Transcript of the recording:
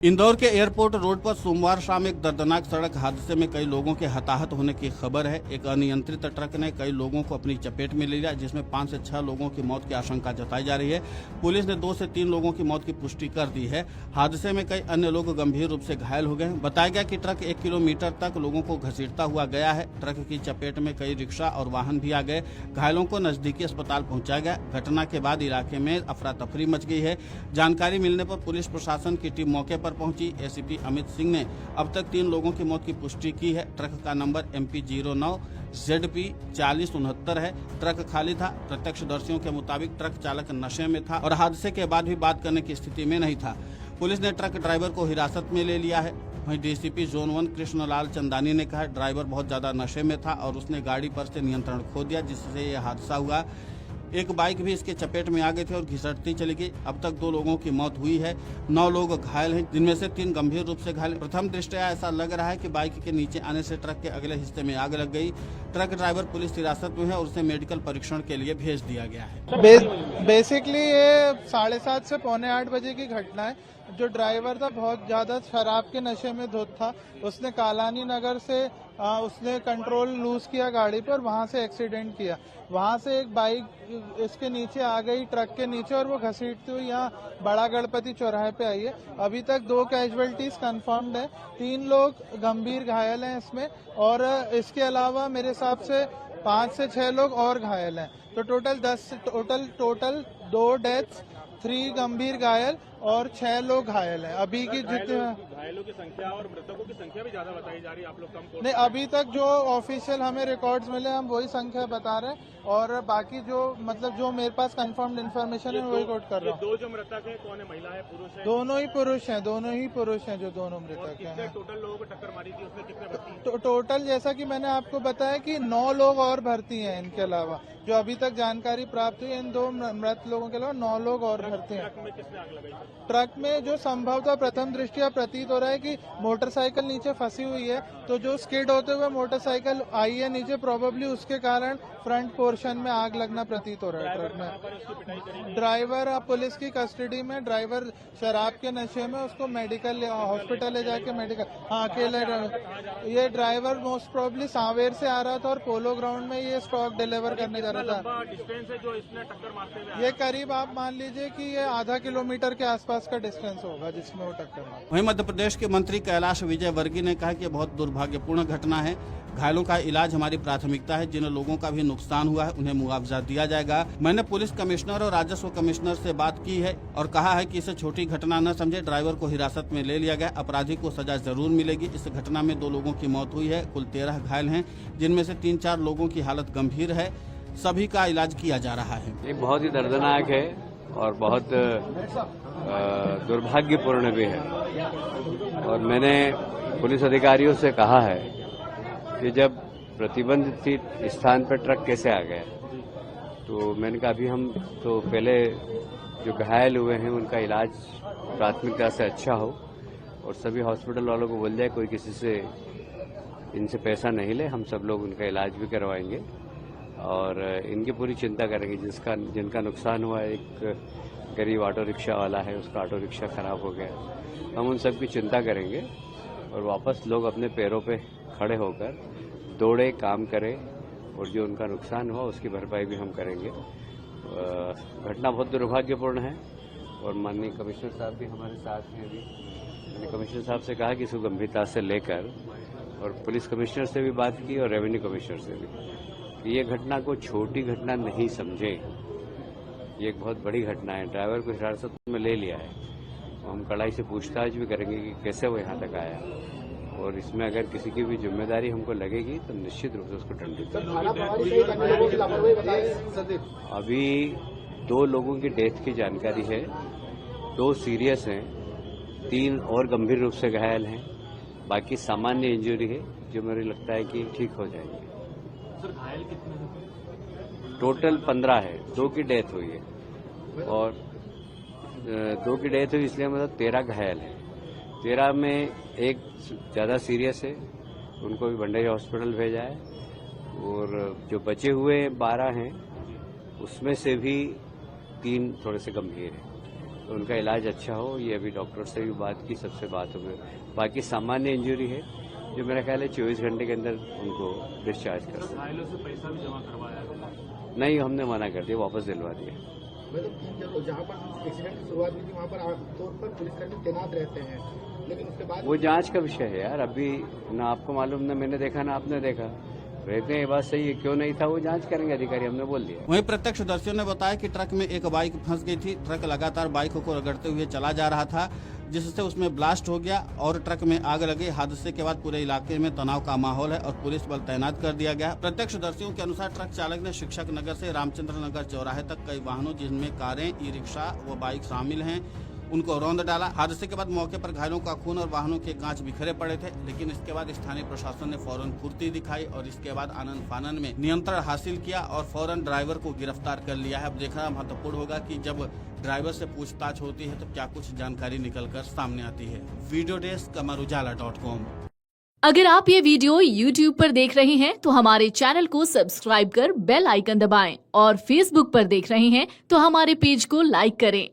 इंदौर के airport road पर सोमवार शाम एक दर्दनाक सड़क हादसे में कई लोगों के हताहत होने की खबर है। एक अनियंत्रित ट्रक ने कई लोगों को अपनी चपेट में ले लिया, जिसमें 5 से 6 लोगों की मौत की आशंका जताई जा रही है। पुलिस ने 2 से 3 लोगों की मौत की पुष्टि कर दी है। हादसे में कई अन्य लोग गंभीर रूप से घायल हो गए। बताया गया कि ट्रक 1 किलोमीटर तक लोगों को घसीटता हुआ गया है। ट्रक की चपेट में कई रिक्शा और वाहन भी आ गए। घायलों को नजदीकी अस्पताल पहुंचाया गया। घटना के बाद इलाके में अफरा तफरी मच गई है। जानकारी मिलने पर पुलिस प्रशासन की टीम मौके पर पहुंची। एसीपी अमित सिंह ने अब तक 3 लोगों की मौत की पुष्टि की है। ट्रक का नंबर MP 09 ZP 4069 है। ट्रक खाली था। प्रत्यक्षदर्शियों के मुताबिक ट्रक चालक नशे में था और हादसे के बाद भी बात करने की स्थिति में नहीं था। पुलिस ने ट्रक ड्राइवर को हिरासत में ले लिया है। वहीं DCP जोन 1 कृष्णलाल चंदानी ने कहा, ड्राइवर बहुत ज्यादा नशे में था और उसने गाड़ी पर से नियंत्रण खो दिया, जिससे यह हादसा हुआ। एक बाइक भी इसके चपेट में आ गई थी और घिसटती चली गई। अब तक 2 लोगों की मौत हुई है। 9 लोग घायल हैं, जिनमें से 3 गंभीर रूप से घायल। प्रथम दृष्टया ऐसा लग रहा है कि बाइक के नीचे आने से ट्रक के अगले हिस्से में आग लग गई। ट्रक ड्राइवर पुलिस हिरासत में है और उसे मेडिकल परीक्षण के लिए भेज दिया गया है। बेसिकली ये 7:30 से 7:45 बजे की घटना है। जो ड्राइवर था बहुत ज्यादा शराब के नशे में धुत था। उसने कालानी नगर से उसने कंट्रोल लूज किया गाड़ी पर, वहां से एक्सीडेंट किया। वहां से एक बाइक इसके नीचे आ गई, ट्रक के नीचे, और वो घसीटती हुई यहाँ बड़ा गणपति चौराहे पे आई है। अभी तक 2 कैजुअलिटीज कंफर्म्ड है। 3 लोग गंभीर घायल हैं इसमें, और इसके अलावा मेरे हिसाब से 5 से 6 लोग और घायल हैं। तो टोटल 2 डेथ्स, 3 गंभीर घायल और 6 लोग घायल हैं। अभी की जितने घायलों की संख्या और मृतकों की संख्या भी ज्यादा बताई जा रही है। आप लोग कम नहीं, अभी तक जो ऑफिशियल हमें रिकॉर्ड्स मिले हम वही संख्या बता रहे हैं, और बाकी जो जो मेरे पास कंफर्म्ड इन्फॉर्मेशन है वही कोट कर रहा हूँ। 2 जो मृतक है, कौन है, महिला है, पुरुष है? दोनों ही पुरुष हैं जो दोनों मृतक हैं। टोटल लोगों को टक्कर मारी थी, उसमें कितने भर्ती? टोटल जैसा कि मैंने आपको बताया कि 9 लोग और भर्ती हैं। इनके अलावा जो अभी तक जानकारी प्राप्त हुई, इन 2 मृत लोगों के अलावा 9 लोग और भर्ती हैं। ट्रक में किसने आग लगाई? ट्रक में जो संभवतः प्रथम दृष्टया प्रतीत हो रहा है कि मोटरसाइकिल नीचे फंसी हुई है, तो जो स्किड होते हुए मोटरसाइकिल आई है नीचे, प्रोबेबली उसके कारण फ्रंट पोर्शन में आग लगना प्रतीत हो रहा है। ट्रक में ड्राइवर पुलिस की कस्टडी में, ड्राइवर शराब के नशे में, उसको मेडिकल हॉस्पिटल ले जाके मेडिकल, अकेले ये ड्राइवर मोस्ट प्रोबेबली सांवेर से आ रहा था और पोलो ग्राउंड में ये स्टॉक डिलीवर करने जा रहा था। डिस्टेंस है जो इसने टक्कर मारते हुए? ये करीब आप मान लीजिए कि ये आधा किलोमीटर के आसपास का डिस्टेंस होगा जिसमें वो टक्कर मारा। वहीं मध्य प्रदेश के मंत्री कैलाश विजयवर्गीय ने कहा कि यह बहुत दुर्भाग्यपूर्ण घटना है। घायलों का इलाज हमारी प्राथमिकता है। जिन लोगों का भी नुकसान हुआ है उन्हें मुआवजा दिया जाएगा। मैंने पुलिस कमिश्नर और राजस्व कमिश्नर से बात की है और कहा है कि इसे छोटी घटना न समझे। ड्राइवर को हिरासत में ले लिया गया। अपराधी को सजा जरूर मिलेगी। इस घटना में 2 लोगों की मौत हुई है। कुल 13 घायल हैं, जिनमें से 3-4 लोगों की हालत गंभीर है। सभी का इलाज किया जा रहा है। ये बहुत ही दर्दनाक है और बहुत दुर्भाग्यपूर्ण भी है। और मैंने पुलिस अधिकारियों से कहा है कि जब प्रतिबंधित स्थान पर ट्रक कैसे आ गया, तो मैंने कहा अभी हम तो पहले जो घायल हुए हैं उनका इलाज प्राथमिकता से अच्छा हो, और सभी हॉस्पिटल वालों को बोल दिया कोई किसी से इनसे पैसा नहीं ले, हम सब लोग उनका इलाज भी करवाएंगे और इनकी पूरी चिंता करेंगे। जिनका नुकसान हुआ, एक गरीब ऑटो रिक्शा वाला है, उसका ऑटो रिक्शा खराब हो गया, हम उन सब की चिंता करेंगे और वापस लोग अपने पैरों पे खड़े होकर दौड़े, काम करें, और जो उनका नुकसान हुआ उसकी भरपाई भी हम करेंगे। घटना बहुत दुर्भाग्यपूर्ण है और माननीय कमिश्नर साहब भी हमारे साथ हैं। अभी मैंने कमिश्नर साहब से कहा कि इसको गंभीरता से लेकर, और पुलिस कमिश्नर से भी बात की और रेवेन्यू कमिश्नर से भी, ये घटना को छोटी घटना नहीं समझे। ये एक बहुत बड़ी घटना है। ड्राइवर को हिरासत में ले लिया है, हम कड़ाई से पूछताछ भी करेंगे कि कैसे वो यहाँ तक आया, और इसमें अगर किसी की भी जिम्मेदारी हमको लगेगी तो निश्चित रूप से उसको दंडित करेंगे। अभी 2 लोगों की डेथ की जानकारी है, 2 सीरियस हैं, 3 और गंभीर रूप से घायल हैं, बाकी सामान्य इंजरी है जो मुझे लगता है कि ठीक हो जाएगी। सर, घायल कितने? टोटल 15 है, 2 की डेथ हुई है, और 2 की डेथ हुई इसलिए मतलब 13 घायल है। 13 में एक ज्यादा सीरियस है, उनको भी भंडारी हॉस्पिटल भेजा है, और जो बचे हुए 12 हैं उसमें से भी 3 थोड़े से गंभीर हैं। तो उनका इलाज अच्छा हो, ये अभी डॉक्टर से भी बात की, सबसे बात हो गई। बाकी सामान्य इंजरी है जो मेरा ख्याल है 24 घंटे के अंदर उनको डिस्चार्ज कर सकते। घायलों से पैसा भी जमा करवाया है? नहीं, हमने मना कर दिया, वापस दिलवा दिया। मतलब जहाँ पर एक्सीडेंट की शुरुआत हुई थी वहाँ पर आमतौर पर पुलिसकर्मी तैनात रहते हैं, लेकिन उसके बाद वो जांच का विषय है यार। अभी ना आपको मालूम, ना मैंने देखा ना आपने देखा, रहते हैं, ये बात सही है। क्यों नहीं था वो जांच करेंगे अधिकारी, हमने बोल दिया। वहीं प्रत्यक्षदर्शियों ने बताया कि ट्रक में एक बाइक फंस गई थी। ट्रक लगातार बाइक को रगड़ते हुए चला जा रहा था, जिससे उसमें ब्लास्ट हो गया और ट्रक में आग लगी। हादसे के बाद पूरे इलाके में तनाव का माहौल है और पुलिस बल तैनात कर दिया गया। प्रत्यक्षदर्शियों के अनुसार ट्रक चालक ने शिक्षक नगर से रामचंद्र नगर चौराहे तक कई वाहनों, जिनमें कारें, ई रिक्शा व बाइक शामिल हैं, उनको रौंद डाला। हादसे के बाद मौके पर घायलों का खून और वाहनों के कांच बिखरे पड़े थे, लेकिन इसके बाद स्थानीय प्रशासन ने फौरन फुर्ती दिखाई और इसके बाद आनन फानन में नियंत्रण हासिल किया और फौरन ड्राइवर को गिरफ्तार कर लिया है। अब देखना महत्वपूर्ण होगा कि जब ड्राइवर से पूछताछ होती है तो क्या कुछ जानकारी निकलकर सामने आती है। Video desk amarujala.com। अगर आप ये वीडियो YouTube पर देख रहे हैं तो हमारे चैनल को सब्सक्राइब कर बेल आइकन दबाएं और Facebook पर देख रहे हैं तो हमारे पेज को लाइक करें।